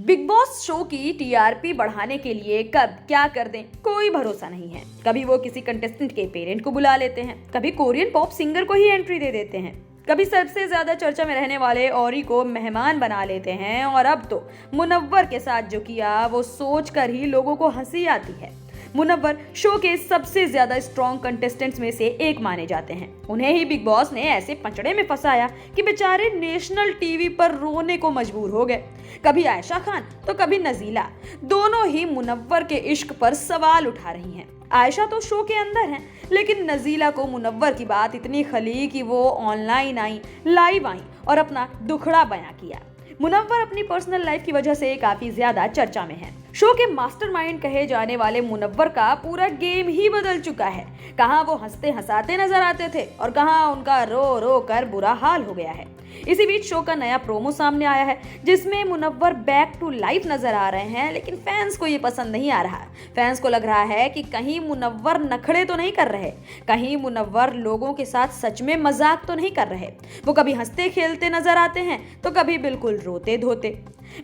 Big boss show की TRP बढ़ाने के लिए कब क्या कर दें कोई भरोसा नहीं है। कभी वो किसी कंटेस्टेंट के पेरेंट को बुला लेते हैं, कभी कोरियन पॉप सिंगर को ही एंट्री दे देते हैं, कभी सबसे ज्यादा चर्चा में रहने वाले औरी को मेहमान बना लेते हैं और अब तो मुनव्वर के साथ जो किया वो सोच कर ही लोगों को हंसी आती है। मुनव्वर शो के सबसे ज्यादा स्ट्रॉन्ग कंटेस्टेंट्स में से एक माने जाते हैं। उन्हें ही बिग बॉस ने ऐसे पचड़े में फंसाया कि बेचारे नेशनल टीवी पर रोने को मजबूर हो गए। कभी आयशा खान तो कभी नजीला, दोनों ही मुनव्वर के इश्क पर सवाल उठा रही हैं। आयशा तो शो के अंदर हैं, लेकिन नजीला को मुनव्वर की बात इतनी खली कि वो ऑनलाइन आई, लाइव आई और अपना दुखड़ा बयां किया। मुनव्वर अपनी पर्सनल लाइफ की वजह से काफी ज्यादा चर्चा में है। शो के मास्टरमाइंड कहे जाने वाले मुनव्वर का पूरा गेम ही बदल चुका है। कहां वो हंसते हंसाते नजर आते थे और कहां उनका रो रो कर बुरा हाल हो गया है। इसी बीच शो का नया प्रोमो सामने आया है जिसमें मुनव्वर बैक टू लाइफ नजर आ रहे हैं, लेकिन फैंस को ये पसंद नहीं आ रहा। फैंस को लग रहा है कि कहीं मुनव्वर नखड़े तो नहीं कर रहे, कहीं मुनव्वर लोगों के साथ सच में मजाक तो नहीं कर रहे। वो कभी हंसते खेलते नजर आते हैं तो कभी बिल्कुल रोते धोते।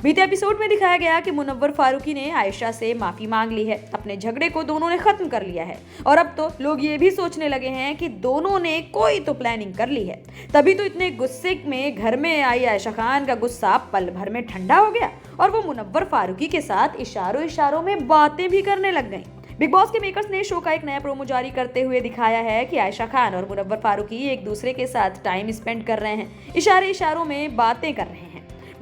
बीते एपिसोड में दिखाया गया कि मुनव्वर फारूकी ने आयशा से माफी मांग ली है। अपने झगड़े को दोनों ने खत्म कर लिया है और अब तो लोग ये भी सोचने लगे हैं कि दोनों ने कोई तो प्लानिंग कर ली है। तभी तो इतने गुस्से में घर में आई आयशा खान का गुस्सा पल भर में ठंडा हो गया और वो मुनव्वर फारूकी के साथ इशारों इशारों में बातें भी करने लग गई। बिग बॉस के मेकर्स ने शो का एक नया प्रोमो जारी करते हुए दिखाया है कि आयशा खान और मुनव्वर फारूकी एक दूसरे के साथ टाइम स्पेंड कर रहे हैं, इशारे इशारों में बातें कर रहे हैं।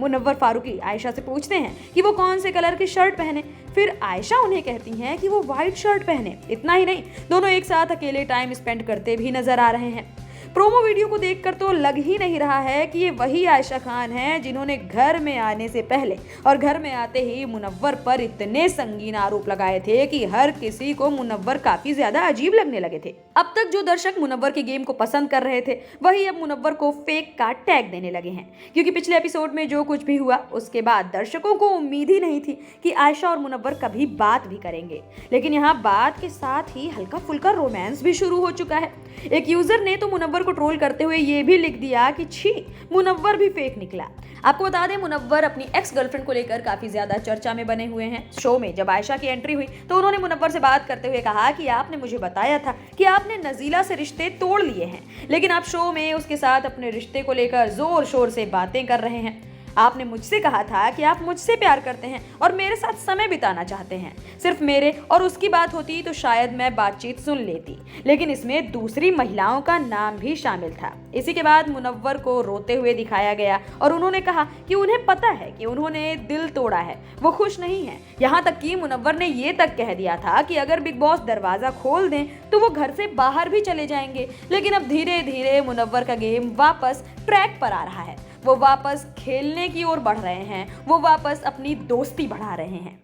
मुनव्वर फारूकी आयशा से पूछते हैं कि वो कौन से कलर की शर्ट पहने, फिर आयशा उन्हें कहती हैं कि वो व्हाइट शर्ट पहने। इतना ही नहीं, दोनों एक साथ अकेले टाइम स्पेंड करते भी नजर आ रहे हैं। प्रोमो वीडियो को देखकर तो लग ही नहीं रहा है कि ये वही आयशा खान है जिन्होंने घर में आने से पहले और घर में आते ही मुनव्वर पर इतने संगीन आरोप लगाए थे कि हर किसी को मुनव्वर काफी ज्यादा अजीब लगने लगे थे। अब तक जो दर्शक मुनव्वर के गेम को पसंद कर रहे थे वही अब मुनव्वर को फेक का टैग देने लगे हैं, क्योंकि पिछले एपिसोड में जो कुछ भी हुआ उसके बाद दर्शकों को उम्मीद ही नहीं थी कि आयशा और मुनव्वर कभी बात भी करेंगे। लेकिन यहाँ बात के साथ ही हल्का फुल्का रोमांस भी शुरू हो चुका है। एक यूजर ने तो मुनव्वर को ट्रोल करते हुए ये भी लिख दिया कि छी, मुनव्वर भी फेक निकला। आपको बता दें, मुनव्वर अपनी एक्स गर्लफ्रेंड को लेकर काफी ज्यादा चर्चा में बने हुए हैं। शो में जब आयशा की एंट्री हुई तो उन्होंने मुनव्वर से बात करते हुए कहा कि आपने मुझे बताया था कि आपने नजीला से रिश्ते तोड़ लिए हैं, लेकिन आप शो में उसके साथ अपने रिश्ते को लेकर जोर शोर से बातें कर रहे हैं। आपने मुझसे कहा था कि आप मुझसे प्यार करते हैं और मेरे साथ समय बिताना चाहते हैं। सिर्फ मेरे और उसकी बात होती तो शायद मैं बातचीत सुन लेती, लेकिन इसमें दूसरी महिलाओं का नाम भी शामिल था। इसी के बाद मुनव्वर को रोते हुए दिखाया गया और उन्होंने कहा कि उन्हें पता है कि उन्होंने दिल तोड़ा है, वो खुश नहीं है। यहाँ तक कि मुनव्वर ने ये तक कह दिया था कि अगर बिग बॉस दरवाजा खोल दें तो वो घर से बाहर भी चले जाएंगे। लेकिन अब धीरे धीरे मुनव्वर का गेम वापस ट्रैक पर आ रहा है। वो वापस खेलने की ओर बढ़ रहे हैं, वो वापस अपनी दोस्ती बढ़ा रहे हैं।